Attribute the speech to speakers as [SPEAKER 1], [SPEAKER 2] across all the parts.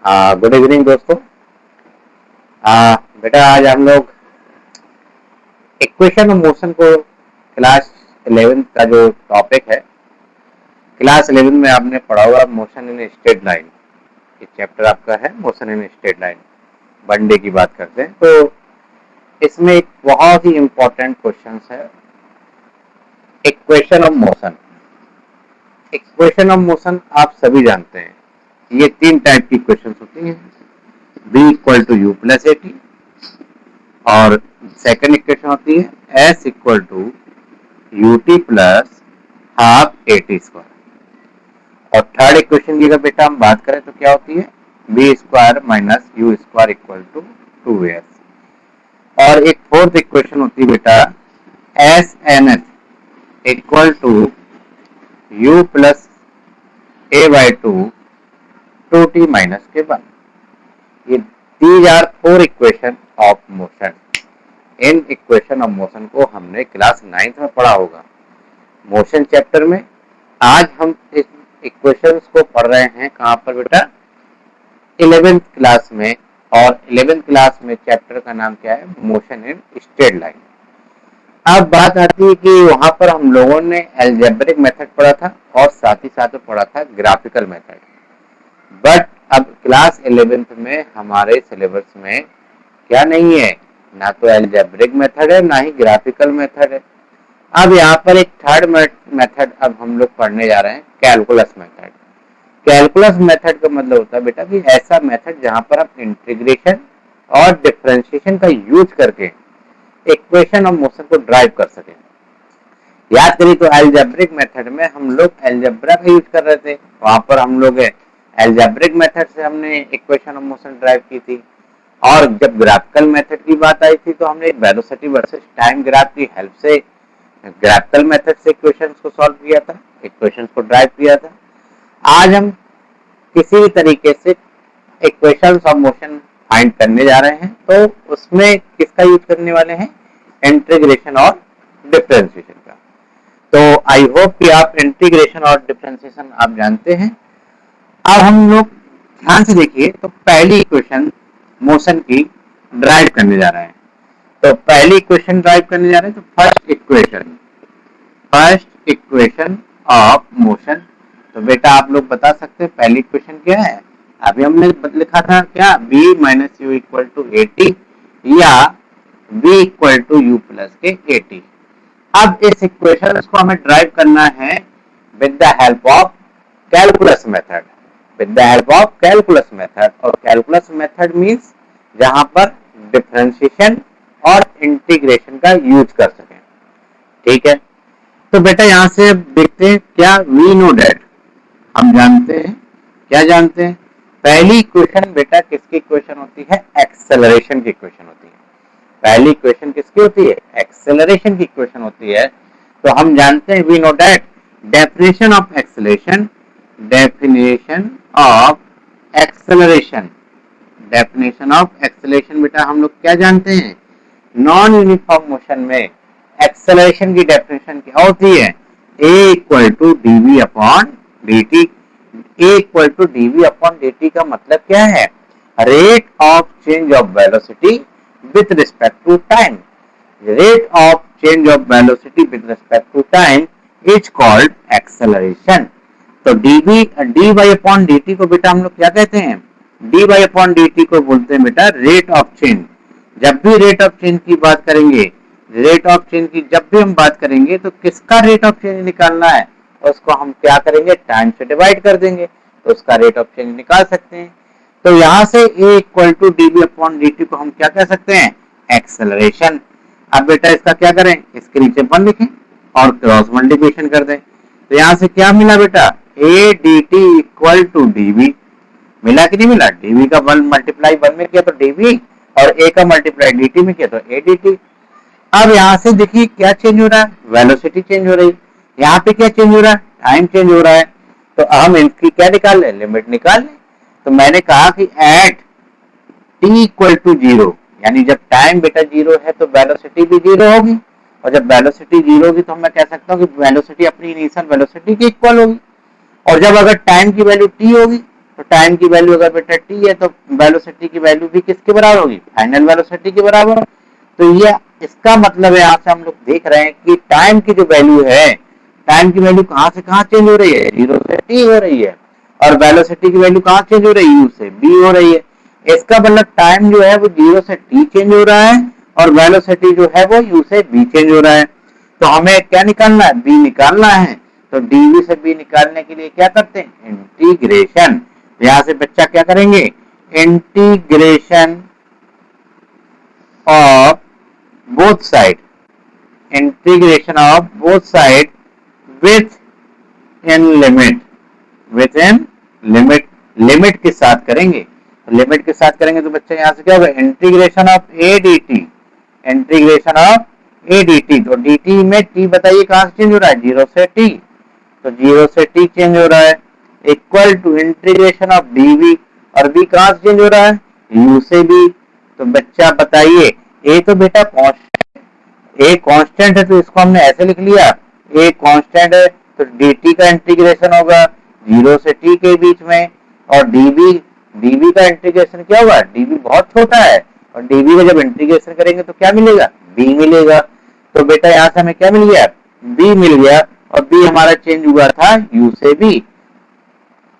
[SPEAKER 1] Good evening दोस्तों। बेटा आज हम लोग इक्वेशन ऑफ मोशन को क्लास 11 का जो टॉपिक है, क्लास 11 में आपने पढ़ा हुआ मोशन इन स्ट्रेट लाइन। ये चैप्टर आपका है motion in straight line, one day की बात करते हैं। तो इसमें एक बहुत ही इंपॉर्टेंट क्वेश्चन है, equation of motion. Equation of motion आप सभी जानते हैं, ये तीन टाइप की इक्वेशन होती हैं, b equal to u plus a t, और सेकेंड इक्वेशन होती है s equal to u t plus half a t square, और थर्ड इक्वेशन की अगर बेटा हम बात करें तो क्या होती है v square minus u square equal to 2s, और एक फोर्थ इक्वेशन होती है बेटा s n s equal to u plus a by two t minus के वन। ये these are four equation of motion. इन इक्वेशन ऑफ मोशन को हमने क्लास 9th में पढ़ा होगा मोशन चैप्टर में। आज हम इस इक्वेशंस को पढ़ रहे हैं कहाँ पर बेटा, 11th क्लास में, और 11th क्लास में चैप्टर का नाम क्या है, मोशन इन स्ट्रेट लाइन। अब बात आती है कि वहां पर हम लोगों ने अलजेब्रिक मेथड पढ़ा था और साथ ही साथ पढ़ा था ग्राफिकल मेथड, बट अब क्लास 11th में हमारे सिलेबस में क्या नहीं है, ना तो अलजेब्रिक मेथड है ना ही ग्राफिकल मेथड है। अब यहाँ पर एक थर्ड मेथड अब हम लोग पढ़ने जा रहे हैं, कैलकुलस मेथड। कैलकुलस मेथड का मतलब होता है बेटा कि ऐसा मेथड जहाँ पर आप इंटीग्रेशन और डिफरेंशिएशन का यूज करके इक्वेशन ऑफ मोशन को ड्राइव कर सकें। याद करिए तो अलजेब्रिक मेथड में हम लोग अलजेब्रा का यूज कर रहे थे, वहां पर हम लोग अलजेब्रिक मेथड से हमने इक्वेशन ऑफ मोशन ड्राइव की थी, और जब ग्राफिकल मेथड की बात आई थी तो हमने वेलोसिटी वर्सेस टाइम ग्राफ की हेल्प से ग्राफिकल मेथड से इक्वेशंस को सॉल्व किया था, इक्वेशंस को ड्राइव किया था। आज हम किसी भी तरीके से इक्वेशंस ऑफ मोशन फाइंड करने जा रहे हैं, तो उसमें किसका यूज करने वाले हैं, इंटीग्रेशन और डिफरेंशिएशन का। तो आई होप कि आप इंटीग्रेशन और डिफरेंशिएशन आप जानते हैं। अब हम लोग ध्यान से देखिए, तो पहली इक्वेशन मोशन की ड्राइव करने जा रहे हैं। तो पहली इक्वेशन ड्राइव करने जा रहे हैं, तो फर्स्ट इक्वेशन ऑफ मोशन। तो बेटा आप लोग बता सकते हैं पहली इक्वेशन क्या है। अभी हमने लिखा था क्या, b minus u equal to a t या b equal to u plus के ए टी। अब इस इक्वेशन को हमें ड्राइव करना है with the help of calculus method, with the help of calculus method. और कैलकुलस मेथड मीन्स जहां पर डिफरेंशिएशन और इंटीग्रेशन का यूज कर सकें, ठीक है। तो बेटा यहां से देखते हैं क्या, वी नो दैट, हम जानते हैं, क्या जानते हैं, पहली इक्वेशन बेटा किसकी इक्वेशन होती है, एक्सेलरेशन की इक्वेशन होती है। पहली इक्वेशन किसकी होती है, एक्सेलरेशन की इक्वेशन होती है। तो हम जानते हैं, we know that definition of acceleration, definition of acceleration, definition of acceleration बेटा हम लोग क्या जानते हैं, नॉन यूनिफॉर्म मोशन में एक्सेलरेशन की डेफिनेशन क्या होती है, a equal to d v upon D t. A equal to d v upon D t का मतलब क्या है, rate of change of velocity with respect to time. Rate of change of velocity with respect to time is called acceleration. तो D Y upon D T को बेटा हम लोग क्या कहते हैं, D Y upon D T को बोलते हैं बेटा रेट ऑफ चेंज। जब भी रेट ऑफ चेंज की बात करेंगे, रेट ऑफ चेंज की जब भी हम बात करेंगे, तो किसका रेट ऑफ चेंज निकालना है, उसको हम क्या करेंगे, टाइम से डिवाइड कर देंगे, तो उसका रेट ऑफ चेंज निकाल सकते हैं। तो यहाँ से a equal to d v upon D T को हम क्या कह सकते हैं, एक्सेलरेशन। अब बेटा इसका क्या करें, इसके नीचे 1 लिखें और क्रॉस मल्टीप्लिकेशन कर दें। तो यहाँ से क्या मिला बेटा, a d t equal to d v, मिला कि नहीं मिला, dv का 1 मल्टीप्लाई 1 में किया तो dv, और a का मल्टीप्लाई dt में किया तो a dt। अब यहाँ से देखिए क्या चेंज हो रहा है, वेलोसिटी चेंज हो रही है, यहाँ पे क्या चेंज हो रहा है, टाइम चेंज हो रहा है। तो हम इनकी क्या निकाल लें, लिमिट निकाल लें। तो मैंने कहा कि एट t इक्वल टू 0, यानी जब टाइम बेटा 0 है तो वेलोसिटी भी 0 होगी, और जब वेलोसिटी 0 होगी तो मैं कह सकता हूँ कि वेलोसिटी अपनी इनिशियल वेलोसिटी के इक्वल होगी, और जब अगर टाइम की वैल्यू t होगी तो टाइम की वैल्यू अगर बेटा टी है तो वेलोसिटी की वैल्यू भी किसके बराबर होगी, फाइनल वेलोसिटी के बराबर। तो ये इसका मतलब है यहाँ से हम लोग देख रहे हैं कि टाइम की जो वैल्यू है, टाइम की वैल्यू कहाँ से कहाँ चेंज हो रही है, 0 से t हो रही है, और वेलोसिटी की वैल्यू कहाँ चेंज हो रही है, u से b हो रही है। इसका मतलब टाइम जो है वो 0 से t चेंज हो रहा है और वेलोसिटी जो है वो u से b चेंज हो रहा है। तो हमें क्या निकालना है, b निकालना है। तो dv से b निकालने के लिए क्या करते हैं, इंटीग्रेशन। यहाँ से बच्चा क्या करेंगे, integration of both side, integration of both side within limit, within limit, limit के साथ करेंगे। लिमिट के साथ करेंगे तो बच्चा यहाँ से क्या होगा, integration of a d T, integration of a d t. तो डी टी में टी बताइए कहाँ से चेंज हो रहा है, 0 से टी, तो 0 से टी चेंज हो रहा है, equal to integration of d v, और बी कहाँ से चेंज हो रहा है, यू से बी। तो बच्चा बताइए, ए तो बेटा ए कांस्टेंट है तो इसको हमने ऐसे लिख लिया, ए कांस्टेंट है तो dt का इंटीग्रेशन होगा 0 से t के बीच में, और dv का इंटीग्रेशन क्या होगा, dv बहुत छोटा है और dv का जब इंटीग्रेशन करेंगे तो क्या मिलेगा, b मिलेगा। तो बेटा यहाँ से हमें क्या मिल गया, b मिल गया, और b हमारा चेंज हुआ था u से b,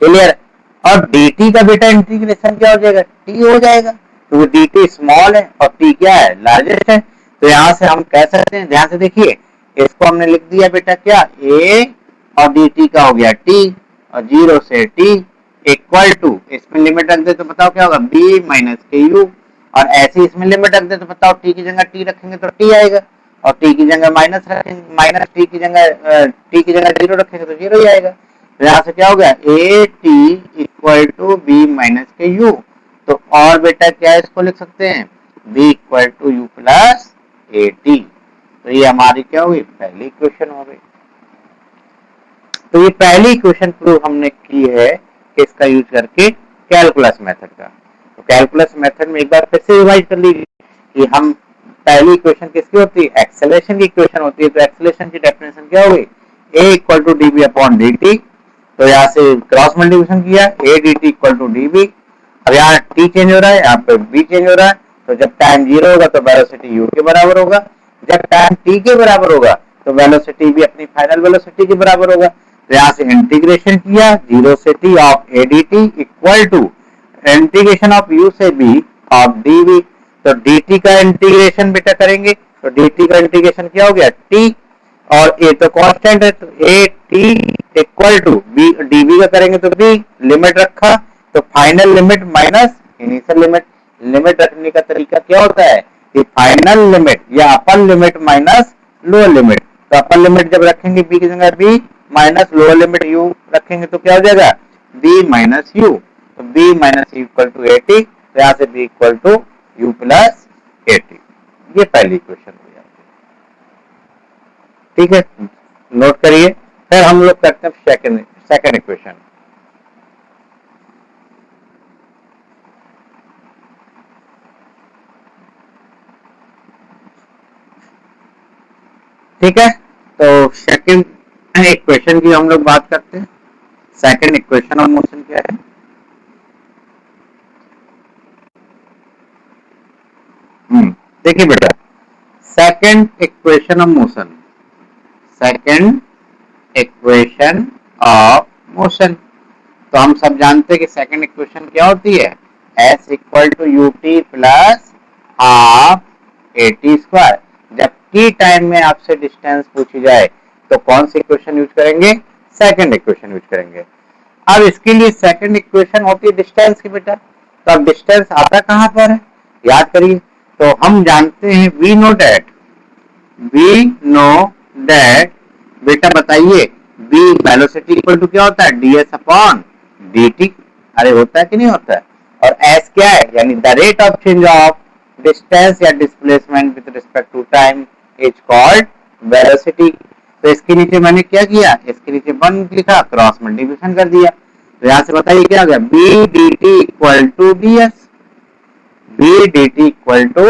[SPEAKER 1] क्लियर। और dt का बेटा इंटीग्रेशन क्या हो जाएगा, t हो जाएगा, क्योंकि dt स्मॉल है और t क्या है, लार्जेस्ट है। तो यहाँ से हम कह सकते हैं, ध्यान से देखिए, इसको हमने लिख दिया बेटा क्या, a और dt का हो गया t, और 0 से t इक्वल टू, इसमें लिमिट रख दे तो बताओ क्या होगा, b माइनस के यू, और ऐसे इसमें लिमिट रख दे तो बताओ t की जगह t रखेंगे तो t आएगा, और t की जगह माइनस रखेंगे, माइनस t की जगह 0 रखेंगे तो 0 ही आएगा। तो यहाँ से क्या हो गया, a t equal to v minus के यू। तो और बेटा क्या इसको लिख सकते हैं, b equal to u plus a t. तो ये हमारी क्या हुई, पहली इक्वेशन हो गई। तो ये पहली इक्वेशन प्रूव हमने की है इसका यूज करके कैलकुलस मेथड का। तो कैलकुलस मेथड में एक बार फिर से रिवाइज कर लीजिए कि हम पहली इक्वेशन किसकी होती है, एक्सेलरेशन की इक्वेशन होती है। तो एक्सेलरेशन की डेफिनेशन क्या होगी, a equal to d v upon D t. तो यहाँ से क्रॉस मल्टीप्लिकेशन किया, a d t equal to d v. अब यहाँ t चेंज हो रहा है, यहाँ पे b चेंज हो रहा है, तो जब टाइम 0 होगा तो वेलोसिटी u के बराबर होगा, जब टाइम t के बराबर होगा तो वेलोसिटी भी अपनी फाइनल वेलोसिटी के बराबर होगा। तो यहाँ से इंटीग्रेशन किया 0 से t of a d t equal to integration of u से b ऑफ dv। तो dt का इंटीग्रेशन बेटा करेंगे तो dt का इंटीग्रेशन क्या हो गया, t, और a तो कांस्टेंट है तो a t equal to b, dv का करेंगे तो b, लिमिट रखा तो final limit minus initial limit. Limit रखने का तरीका क्या होता है कि फाइनल लिमिट या upper limit minus lower limit. तो अपर लिमिट जब रखेंगे b की जगह b minus lower limit u रखेंगे तो क्या हो जाएगा, b माइनस u। तो b minus u equal to 80, तो यहाँ से b equal to u plus 80। ये पहली इक्वेशन हो जाती है, ठीक है, नोट करिए। फिर हम लोग करते हैं सेकंड इक्वेशन। ठीक है, तो सेकंड इक्वेशन की हम लोग बात करते हैं। सेकंड इक्वेशन ऑफ मोशन क्या है, देखिए बेटा, second equation of motion, second equation of motion. तो हम सब जानते हैं कि सेकंड इक्वेशन क्या होती है, s equal to u t plus half a t square. जब t टाइम में आपसे डिस्टेंस पूछी जाए तो कौन सी इक्वेशन यूज करेंगे, सेकंड इक्वेशन यूज करेंगे। अब इसके लिए सेकंड इक्वेशन होती है डिस्टेंस की बेटा। तो अब डिस्टेंस आता कहां पर है, याद करिए। तो हम जानते हैं वी नो दैट बेटा बताइए, v वेलोसिटी इक्वल टू क्या होता है, ds अपॉन dt। अरे होता है कि नहीं होता है। और s क्या है, यानी the rate of change of distance या displacement with respect to time is called velocity. तो इसके नीचे मैंने क्या किया, इसके नीचे 1 लिखा, क्रॉस मल्टीप्लिकेशन कर दिया। तो यहाँ से बताइए क्या हो गया, b dt equal to ds, b dt equal to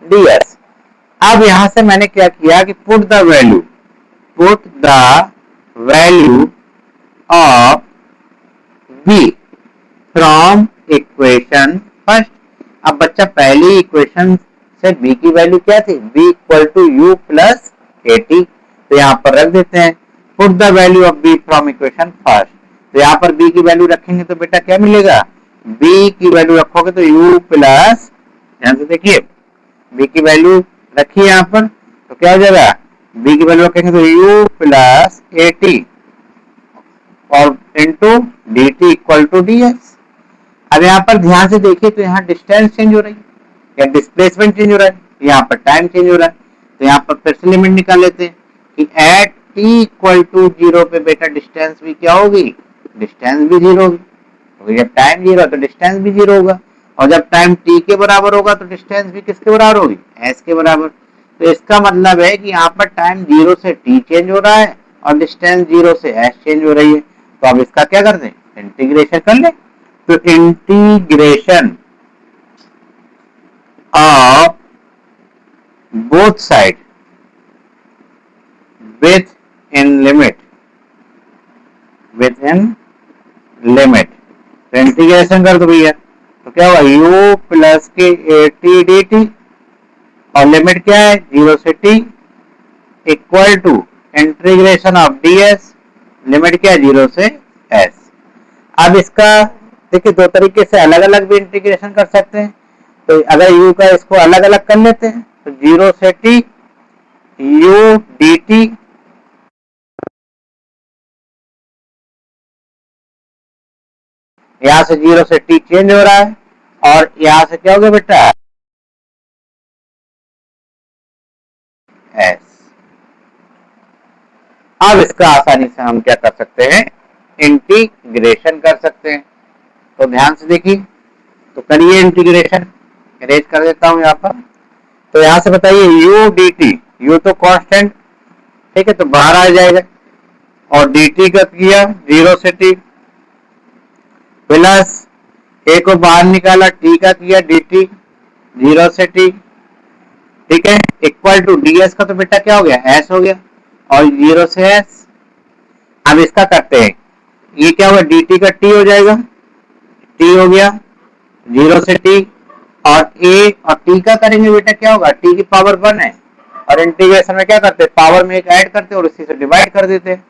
[SPEAKER 1] ds। अब यहां से मैंने क्या किया कि put the value of v, from equation first. अब बच्चा पहली इक्वेशन से b की वैल्यू क्या थी, b equal to u plus a t, तो यहाँ पर रख देते हैं put the value of b from equation first. तो यहाँ पर b की वैल्यू रखेंगे तो बेटा क्या मिलेगा, b की वैल्यू रखोगे तो u प्लस, ध्यान से देखिए b की वैल्यू रखिए यहाँ पर, तो क्या हो जाएगा, b की वैल्यू रखेंगे तो u प्लस एटी और into d t equal to d s. अब यहाँ पर ध्यान से देखिए तो यहाँ डिस्टेंस चेंज हो रही है या डिस्प्लेसमेंट चेंज हो रहा है, यहाँ पर टाइम चेंज हो रहा है, तो यहाँ पर फिर से लिमिट निकाल लेते हैं कि at t equal to zero पे बेटा डिस्टेंस भी क्या होगी, डिस्टेंस भी जीरो होगी, तो जब टाइम जीरो तो डिस्टेंस भी जीरो होगा, और जब टाइम टी के बराबर होगा तो डिस्टेंस भी किसके बराबर होगी, एस के बराबर। तो इसका मतलब है कि यहाँ पर टाइम जीरो से टी चेंज हो रहा है और डिस्टेंस जीरो से एस चेंज हो रही है। तो अब इसका क्या कर दें, इंटीग्रेशन कर ले। तो integration of both side within limit, within limit, तो इंटीग्रेशन कर दो भैया, तो क्या होगा u प्लस के ए टी डी टी और लिमिट क्या है जीरो से t equal to integration of d s, limit क्या है जीरो से एस। अब इसका देखिए दो तरीके से अलग अलग भी इंटीग्रेशन कर सकते हैं, तो अगर u का इसको अलग अलग कर लेते हैं तो जीरो से टी u डी टी, यहां से जीरो से टी चेंज हो रहा है और यहां से क्या हो गया बेटा एस। अब इसका आसानी से हम क्या कर सकते हैं, इंटीग्रेशन कर सकते हैं। तो ध्यान से देखिए, तो करिए इंटीग्रेशन, इरेज कर देता हूं यहाँ पर। तो यहां से बताइए u dt, u तो कांस्टेंट, ठीक है, तो बाहर आ जाएगा, और dt का किया जीरो से t प्लस a को बाहर निकाला, t का किया dt जीरो से t, ठीक है, इक्वल टू ds का तो बेटा क्या हो गया s हो गया और जीरो से s। अब इसका करते हैं, ये क्या होगा dt का t हो जाएगा, t हो गया जीरो से t, और a और t का करेंगे बेटा क्या होगा t की पावर 1 है, और इंटीग्रेशन में क्या करते हैं पावर में एक ऐड करते और उसी से डिवाइड कर देते हैं,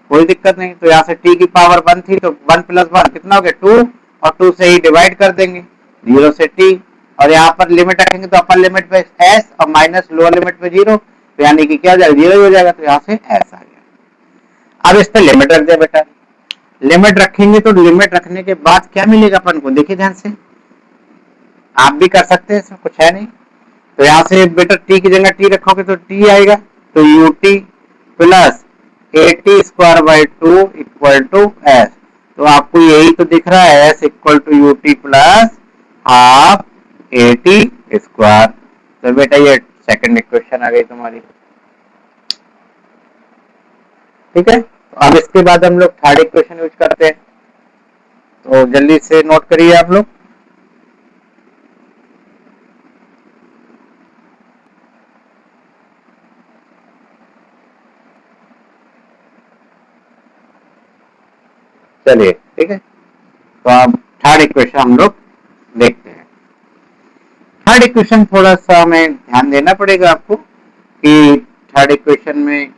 [SPEAKER 1] कोई दिक्कत नहीं। तो यहाँ से t की पावर 1 थी तो 1 प्लस 1 कितना हो गया 2, और 2 से ही डिवाइड कर देंगे जीरो से t, और यहाँ पर लिमिट रखेंगे तो अपर लिमिट पे s और माइनस लोअर लिमिट पे जीरो, तो यानी कि क्या हो जाएगा जीरो हो जाएगा, तो यहाँ से s आ गया। अब इस पे लिमिट रख दिया बेटा, लिमिट रखेंगे तो लिमिट रखने के बाद क्या मिलेगा अपन को, देखिए ध्यान से, आप भी कर सकते हैं, इसमें कुछ है नहीं। तो यहाँ से बेटा t की जगह t रखोगे तो t आएगा, तो u t plus a t square by two equal to s. तो आपको यही तो दिख रहा है s equal to u t plus half a t square. तो बेटा ये सेकंड इक्वेशन आ गई तुम्हारी, ठीक है। तो अब इसके बाद हम लोग थर्ड इक्वेशन यूज करते हैं, तो जल्दी से नोट करिए आप लोग। चलिए ठीक है, तो अब थर्ड इक्वेशन हम लोग देखते हैं। थर्ड इक्वेशन थोड़ा सा हमें ध्यान देना पड़ेगा आपको कि थर्ड इक्वेशन में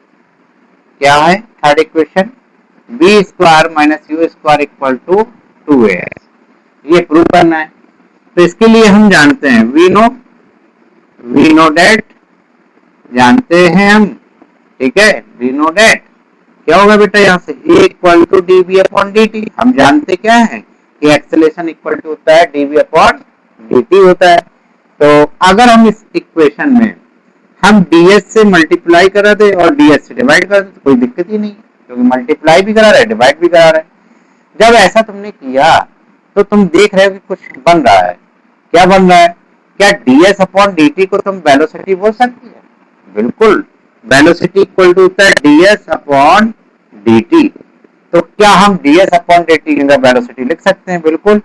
[SPEAKER 1] क्या है। Third equation v square minus u square equal to 2as, ये प्रूव करना है। तो इसके लिए हम जानते हैं वी नो डेट, जानते हैं हम, ठीक है, वी नो डेट क्या होगा बेटा यहाँ से a equal to d v upon D t. हम जानते क्या है कि एक्सेलेरेशन इक्वल टू होता है d v upon D t होता है। तो अगर हम इस इक्वेशन में हम ds से मल्टीप्लाई करा दे और ds से डिवाइड कर दे तो कोई दिक्कत ही नहीं, क्योंकि मल्टीप्लाई भी करा रहा है डिवाइड भी करा रहा है। जब ऐसा तुमने किया तो तुम देख रहे हो कि कुछ बन रहा है। क्या बन रहा है, क्या ds अपॉन dt को तुम वेलोसिटी बोल सकती है, बिल्कुल, वेलोसिटी इक्वल टू होता है ds अपॉन dt। तो क्या हम ds अपॉन dt की जगह वेलोसिटी लिख सकते हैं, बिल्कुल।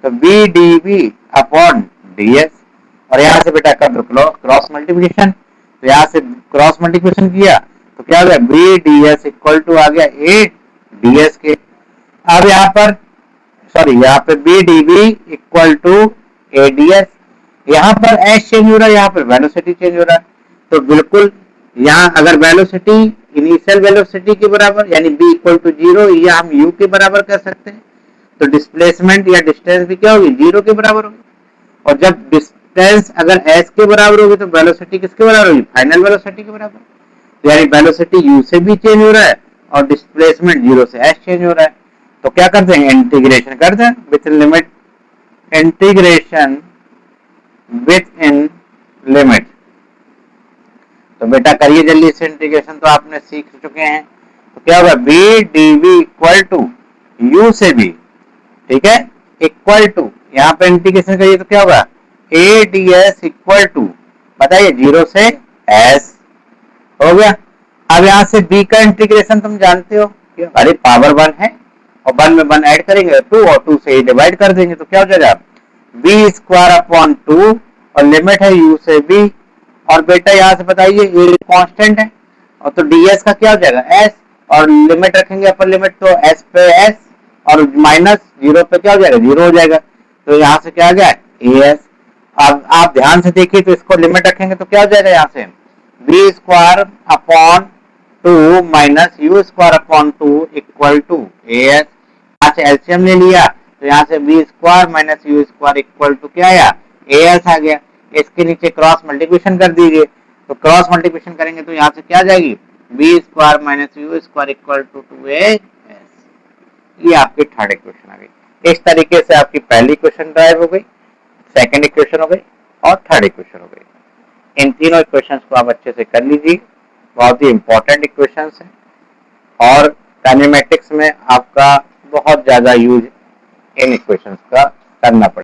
[SPEAKER 1] तो v dv अपॉन ds, और यहाँ से बेटा कर दो क्रॉस मल्टीप्लिकेशन, तो यहाँ से क्रॉस मल्टीप्लिकेशन किया तो क्या हो गया v ds इक्वल टू आ गया a ds के। अब यहाँ पर सॉरी यहाँ पे v d v equal to a d s, यहाँ पर एस चेंज हो रहा है, यहाँ पर वेलोसिटी चेंज हो रहा है। तो बिल्कुल यहाँ अगर वेलोसिटी इनिशियल वेलोसिटी के बराबर यानी बी इक्वल टू 0 या हम यू के बराबर कर सकते हैं, तो डिस्प्लेसमेंट या डिस्टेंस भी क्या होगी 0 के बराबर होगी। और जब डिस्टेंस अगर एस के बराबर होगी तो वेलोसिटी किसके बराबर होगी, फाइनल वेलोसिटी के बराबर। तो यानी वेलोसिटी यू से भी चेंज हो रहा है और डिस्प्लेसमेंट 0 से एस चेंज हो रहा है। तो क्या कर देंगे, इंटीग्रेशन कर दें with limit, integration with in limit. तो बेटा करिए जल्दी से इंटीग्रेशन, तो आपने सीख चुके हैं। तो क्या होगा, v d v equal to u से भी, ठीक है, इक्वल टू, यहाँ पे इंटीग्रेशन करिए तो क्या होगा, a d s equal to, बताइए 0 से एस हो गया। अब यहाँ से b का इंटीग्रेशन तुम जानते हो, अरे पावर 1 है और 1 में 1 ऐड करेंगे 2 और 2 से डिवाइड कर देंगे तो क्या हो जाएगा b स्क्वायर अपॉन 2 और लिमिट है u से b। और बेटा यहाँ से बताइए ये कांस्टेंट है और तो ds का क्या हो जाएगा s, और लिमिट रखेंगे अपर लिमिट तो s पे s और माइनस 0 पे क्या हो जाएगा 0 हो जाएगा। तो यहाँ से क्या आ गया as। अब आप ध्यान से देखिए तो इसको लिमिट रखेंगे तो क्या हो जाएगा, यहाँ से v square upon 2 minus u square upon 2 equal to s. यहाँ से एलसीएम ले लिया तो यहाँ से v square minus u square equal to क्या आया, एस आ गया। इसके नीचे क्रॉस मल्टीप्लिकेशन कर दीजिए, तो क्रॉस मल्टीप्लिकेशन करेंगे तो यहाँ से क्या आ जाएगी, v square minus u square equal to 2as। ये आपकी थर्ड इक्वेशन आ गई। इस तरीके से आपकी पहली इक्वेशन ड्राइव हो गई, सेकंड इक्वेशन हो गई और थर्ड इक्वेशन हो गई। इन तीनों इक्वेशंस को आप अच्छे से कर लीजिए, बहुत ही इंपॉर्टेंट इक्वेशंस हैं और काइनेमेटिक्स में आपका बहुत ज्यादा यूज इन इक्वेशंस का करना पड़ेगा।